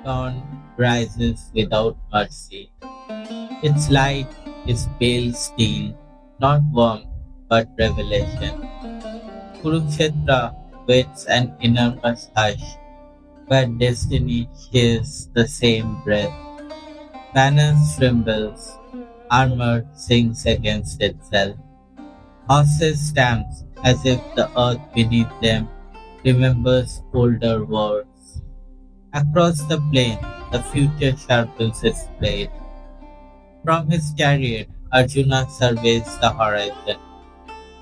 Dawn rises without mercy. Its light is pale steel, not warmth but revelation. Kurukshetra waits an enormous hush, where destiny shares the same breath. Banners trembles, armor sings against itself. Horses stamps as if the earth beneath them remembers older wars. Across the plain, the future sharpens its blade. From his chariot, Arjuna surveys the horizon.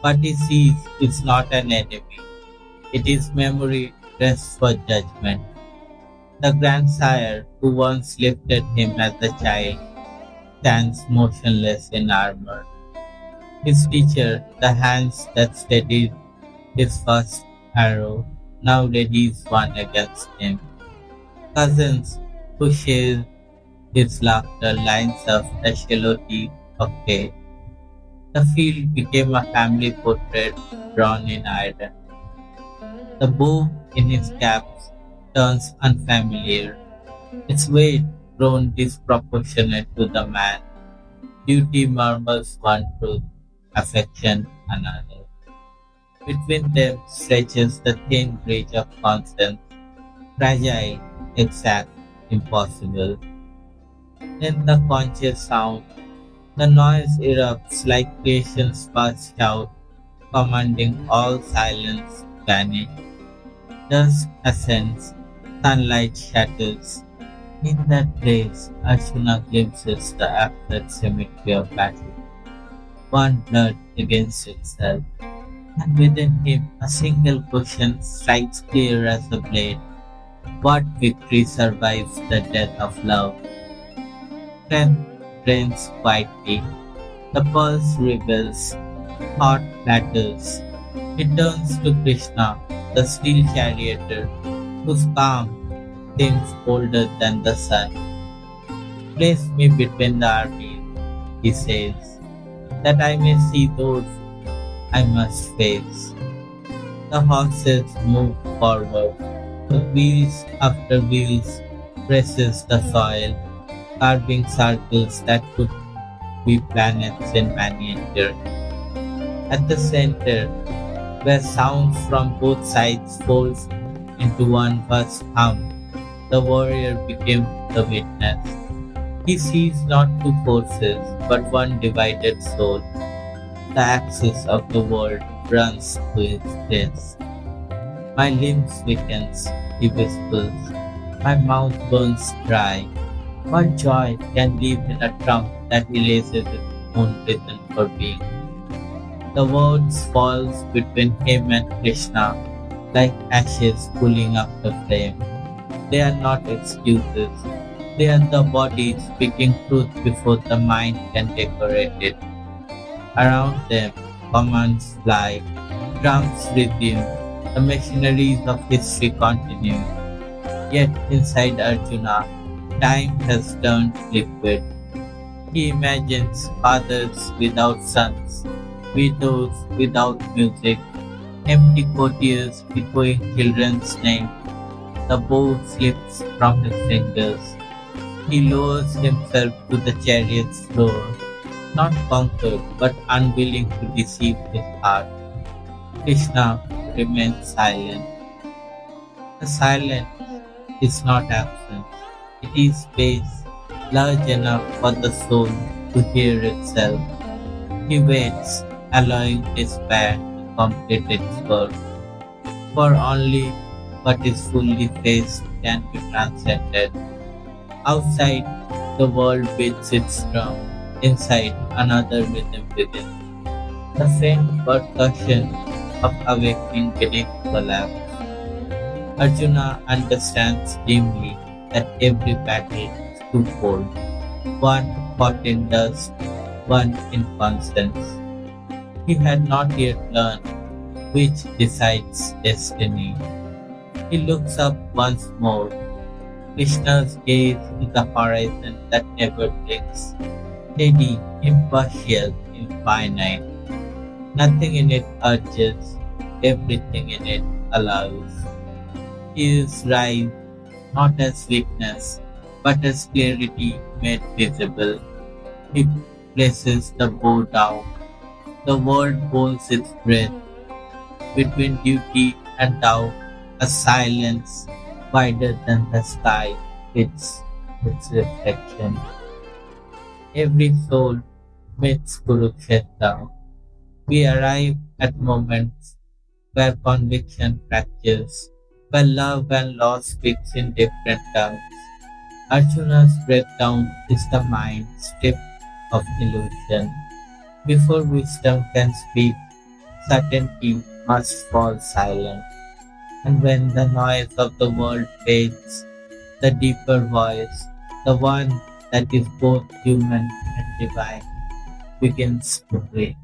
What he sees is not an enemy. It is memory dressed for judgment. The grandsire who once lifted him as a child stands motionless in armor. His teacher, the hands that steadied his first arrow, now readies one against him. Cousins who share his laughter lines up the shallow teeth of fate. The field became a family portrait drawn in iron. The bow in his cap turns unfamiliar, its weight grown disproportionate to the man. Duty murmurs one truth, affection another. Between them stretches the thin bridge of conscience, fragile, exact, impossible. In the conscious sound, the noise erupts like creation's first shout, commanding all silence vanish. Dusk ascends, sunlight shatters. In that place, Arjuna glimpses the absurd symmetry of battle, one blood against itself, and within him a single question strikes clear as a blade. What victory survives the death of love? Strength reigns quietly. The pulse rebels, thought flatters. It turns to Krishna, the steel charioteer, whose calm seems older than the sun. Place me between the armies, he says, that I may see those I must face. The horses move forward. The wheels after wheels presses the soil, carving circles that could be planets in miniature. At the center, where sounds from both sides folds into one vast hum, the warrior became the witness. He sees not two forces, but one divided soul. The axis of the world runs through his chest. My limbs weakens, he whispers. My mouth burns dry. What joy can live in a trunk that erases its own reason for being? The words falls between him and Krishna like ashes pulling up the flame. They are not excuses. They are the body speaking truth before the mind can decorate it. Around them, commands fly, drums resume, the machineries of history continue. Yet inside Arjuna, time has turned liquid. He imagines fathers without sons, widows without music, empty courtiers echoing children's names. The bow slips from his fingers. He lowers himself to the chariot's floor, not conquered but unwilling to deceive his heart. Krishna remains silent. The silence is not absence. It is space large enough for the soul to hear itself. He waits, allowing despair to complete its work. For only what is fully faced can be transcended. Outside, the world beats its drum. Inside, another rhythm begins. The faint percussion of awakening beneath collapse. Arjuna understands dimly that every battle is twofold. One fought in dust, one in constance. He had not yet learned which decides destiny. He looks up once more. Krishna's gaze is the horizon that never blinks, steady, impartial, infinite. Nothing in it urges, everything in it allows. Hills rise, not as weakness, but as clarity made visible. He places the bow down. The world holds its breath between duty and doubt, a silence wider than the sky, its reflection. Every soul meets Kurukshetra. We arrive at moments where conviction fractures, where love and loss speaks in different tongues. Arjuna's breakdown is the mind stripped of illusion. Before wisdom can speak, certainty must fall silent. And when the noise of the world fades, the deeper voice, the one that is both human and divine, begins to breathe.